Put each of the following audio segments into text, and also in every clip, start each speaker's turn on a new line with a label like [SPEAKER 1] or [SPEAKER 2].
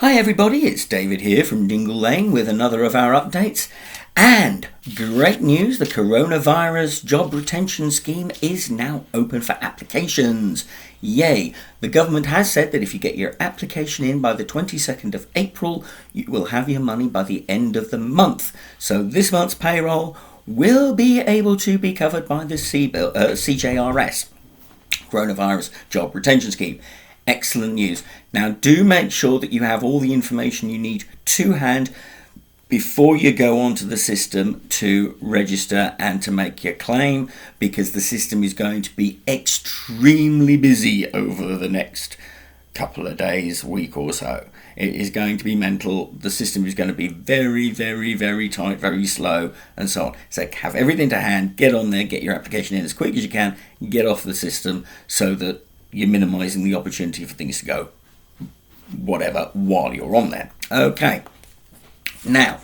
[SPEAKER 1] Hi everybody, it's David here from Dingle Lane with another of our updates. And great news, the coronavirus job retention scheme is now open for applications. Yay! The government has said that if you get your application in by the 22nd of April, you will have your money by the end of the month. So this month's payroll will be able to be covered by the CJRS, Coronavirus Job Retention Scheme. Excellent news. Now do make sure that you have all the information you need to hand before you go onto the system to register and to make your claim, because the system is going to be extremely busy over the next couple of days, week or so. It is going to be mental. The system is going to be very, very, very tight, very slow, and so on. So have everything to hand, get on there, get your application in as quick as you can, get off the system so that you're minimising the opportunity for things to go whatever while you're on there. Okay. Now,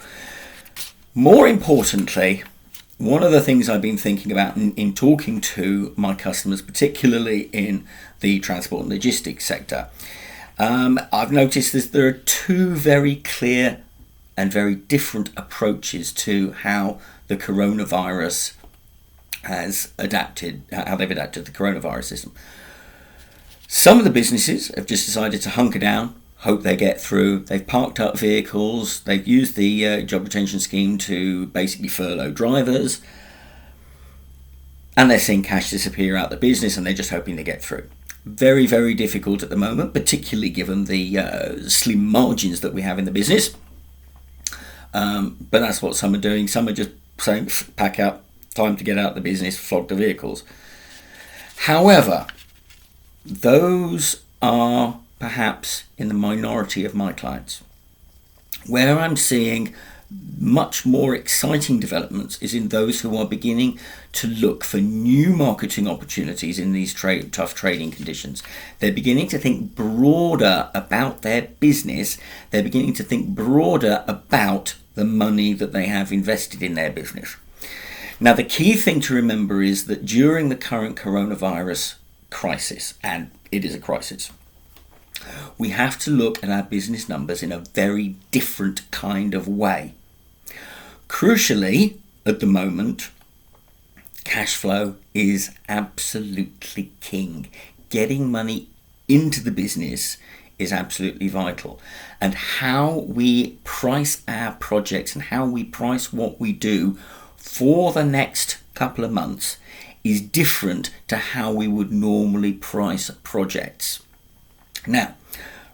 [SPEAKER 1] more importantly, one of the things I've been thinking about in talking to my customers, particularly in the transport and logistics sector, I've noticed that there are two very clear and very different approaches to how the coronavirus has adapted, how they've adapted the coronavirus system. Some of the businesses have just decided to hunker down, hope they get through. They've parked up vehicles. They've used the job retention scheme to basically furlough drivers. And they're seeing cash disappear out the business, and they're just hoping they get through. Very, very difficult at the moment, particularly given the slim margins that we have in the business. But that's what some are doing. Some are just saying, pack up, time to get out of the business, flog the vehicles. However, those are perhaps in the minority of my clients. Where I'm seeing much more exciting developments is in those who are beginning to look for new marketing opportunities in these tough trading conditions. They're beginning to think broader about their business. They're beginning to think broader about the money that they have invested in their business. Now, the key thing to remember is that during the current coronavirus crisis, and it is a crisis, we have to look at our business numbers in a very different kind of way. Crucially, at the moment, cash flow is absolutely king. Getting money into the business is absolutely vital. And how we price our projects and how we price what we do for the next couple of months is different to how we would normally price projects. Now,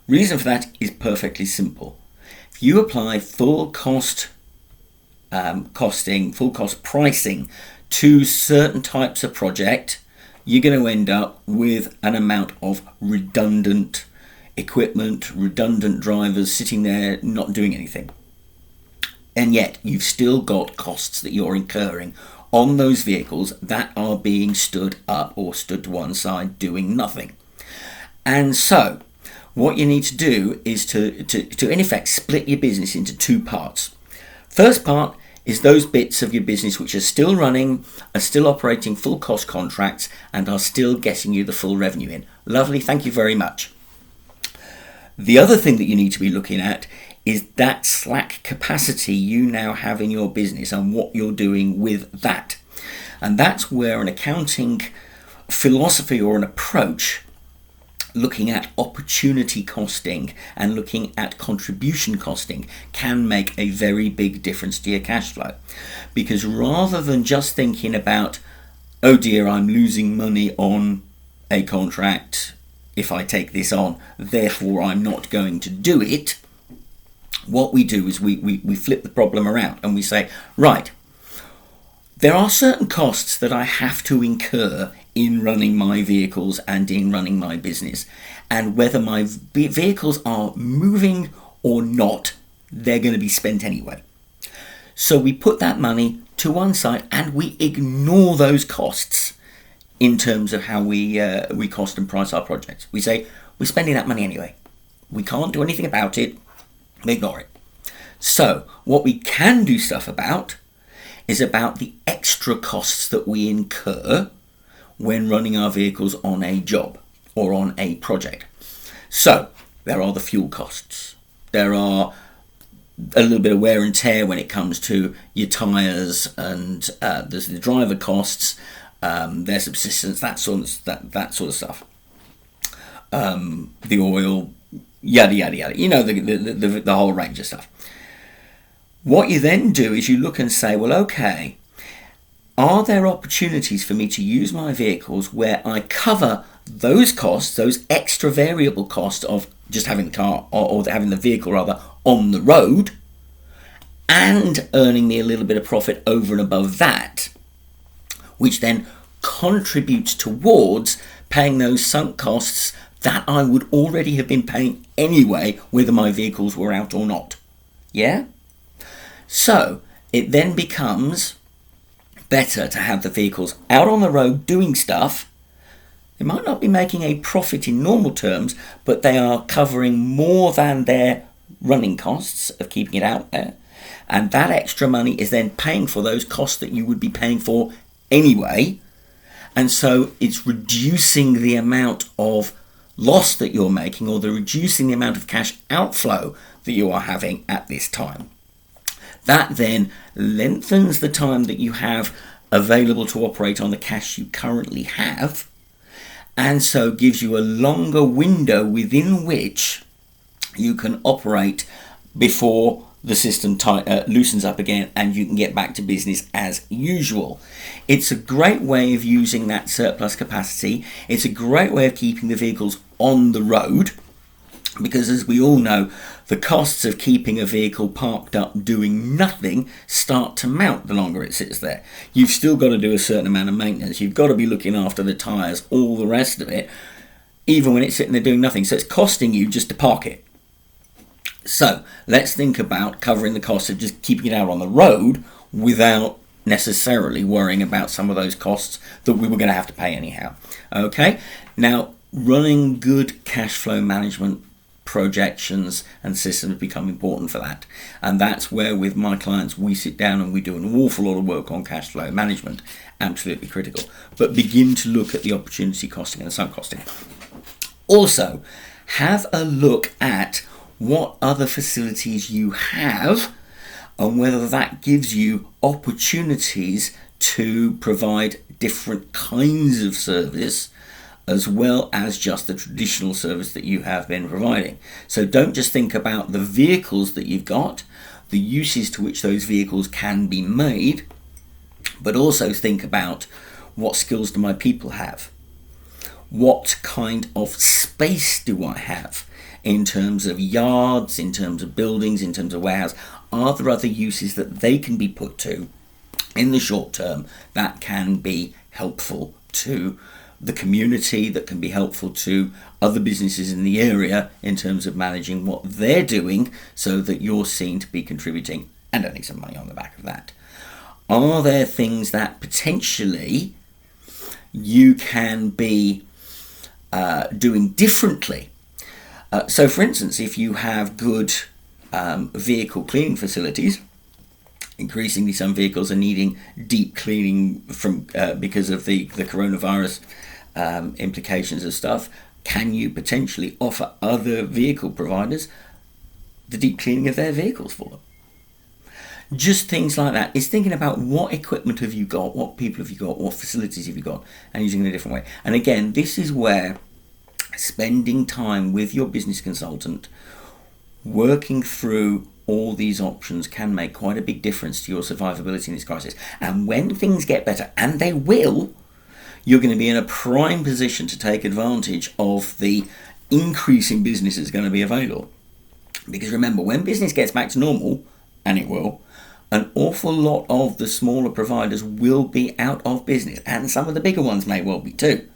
[SPEAKER 1] reason for that is perfectly simple. If you apply full cost pricing to certain types of project, you're going to end up with an amount of redundant equipment, redundant drivers sitting there not doing anything. And yet you've still got costs that you're incurring on those vehicles that are being stood up or stood to one side doing nothing. And so what you need to do is to in effect split your business into two parts. First part is those bits of your business which are still running, are still operating full cost contracts, and are still getting you the full revenue in. Lovely, thank you very much. The other thing that you need to be looking at is that slack capacity you now have in your business and what you're doing with that. And that's where an accounting philosophy or an approach looking at opportunity costing and looking at contribution costing can make a very big difference to your cash flow. Because rather than just thinking about, oh dear, I'm losing money on a contract if I take this on, therefore I'm not going to do it, what we do is we flip the problem around and we say, right, there are certain costs that I have to incur in running my vehicles and in running my business. And whether my vehicles are moving or not, they're going to be spent anyway. So we put that money to one side and we ignore those costs in terms of how we cost and price our projects. We say, we're spending that money anyway. We can't do anything about it. Ignore it. So what we can do stuff about is about the extra costs that we incur when running our vehicles on a job or on a project. So there are the fuel costs. There are a little bit of wear and tear when it comes to your tyres, and there's the driver costs, their subsistence, that sort of stuff. The oil, yada yada yada. You know, the whole range of stuff. What you then do is you look and say, well, okay, are there opportunities for me to use my vehicles where I cover those costs, those extra variable costs of just having the car or having the vehicle rather on the road, and earning me a little bit of profit over and above that, which then contributes towards paying those sunk costs that I would already have been paying anyway, whether my vehicles were out or not. Yeah? So it then becomes better to have the vehicles out on the road doing stuff. They might not be making a profit in normal terms, but they are covering more than their running costs of keeping it out there. And that extra money is then paying for those costs that you would be paying for anyway. And so it's reducing the amount of loss that you're making, or reducing the amount of cash outflow that you are having at this time. That then lengthens the time that you have available to operate on the cash you currently have, and so gives you a longer window within which you can operate before the system loosens up again and you can get back to business as usual. It's a great way of using that surplus capacity. It's a great way of keeping the vehicles on the road, because as we all know, the costs of keeping a vehicle parked up doing nothing start to mount the longer it sits there. You've still got to do a certain amount of maintenance. You've got to be looking after the tyres, all the rest of it, even when it's sitting there doing nothing. So it's costing you just to park it. So let's think about covering the cost of just keeping it out on the road without necessarily worrying about some of those costs that we were going to have to pay anyhow. Okay, now running good cash flow management projections and systems become important for that, and that's where with my clients we sit down and we do an awful lot of work on cash flow management. Absolutely critical. But begin to look at the opportunity costing and the sunk costing. Also, have a look at what other facilities you have and whether that gives you opportunities to provide different kinds of service as well as just the traditional service that you have been providing. So don't just think about the vehicles that you've got, the uses to which those vehicles can be made, but also think about what skills do my people have? What kind of space do I have in terms of yards, in terms of buildings, in terms of warehouse? Are there other uses that they can be put to in the short term that can be helpful to the community, that can be helpful to other businesses in the area in terms of managing what they're doing, so that you're seen to be contributing and earning some money on the back of that? Are there things that potentially you can be doing differently? So for instance, if you have good vehicle cleaning facilities, increasingly some vehicles are needing deep cleaning from because of the coronavirus implications of stuff. Can you potentially offer other vehicle providers the deep cleaning of their vehicles for them? Just things like that. It's thinking about what equipment have you got, what people have you got, what facilities have you got, and using it in a different way. And again, this is where spending time with your business consultant, working through all these options, can make quite a big difference to your survivability in this crisis. And when things get better, and they will, you're going to be in a prime position to take advantage of the increase in business that's going to be available. Because remember, when business gets back to normal, and it will, an awful lot of the smaller providers will be out of business, and some of the bigger ones may well be too.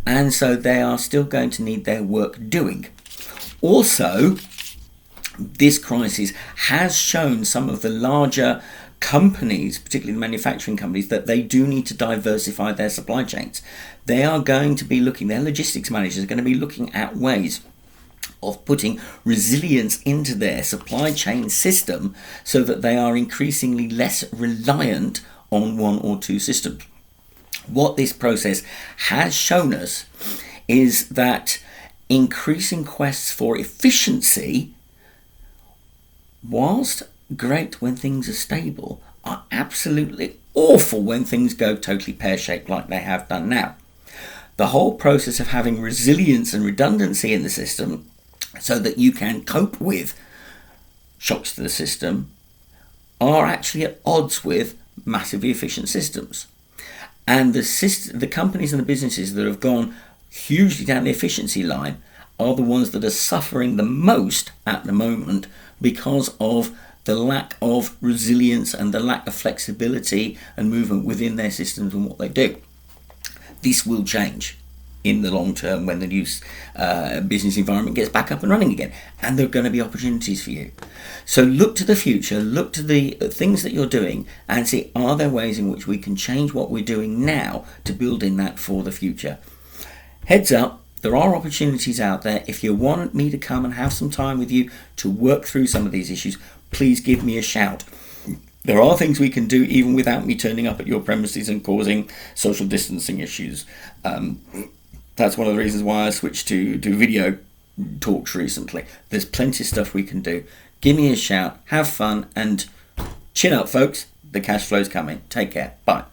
[SPEAKER 1] And so they are still going to need their work doing. Also, this crisis has shown some of the larger companies, particularly the manufacturing companies, that they do need to diversify their supply chains. They are going to be looking, their logistics managers are going to be looking at ways of putting resilience into their supply chain system so that they are increasingly less reliant on one or two systems. What this process has shown us is that increasing quests for efficiency whilst great when things are stable, are absolutely awful when things go totally pear-shaped like they have done now. The whole process of having resilience and redundancy in the system so that you can cope with shocks to the system are actually at odds with massively efficient systems. And the companies and the businesses that have gone hugely down the efficiency line are the ones that are suffering the most at the moment because of the lack of resilience and the lack of flexibility and movement within their systems and what they do. This will change in the long term when the new business environment gets back up and running again, and there are going to be opportunities for you. So look to the future, look to the things that you're doing and see, are there ways in which we can change what we're doing now to build in that for the future. Heads up, there are opportunities out there. If you want me to come and have some time with you to work through some of these issues, please give me a shout. There are things we can do even without me turning up at your premises and causing social distancing issues. That's one of the reasons why I switched to do video talks recently. There's plenty of stuff we can do. Give me a shout, have fun, and chin up, folks. The cash flow's coming. Take care. Bye.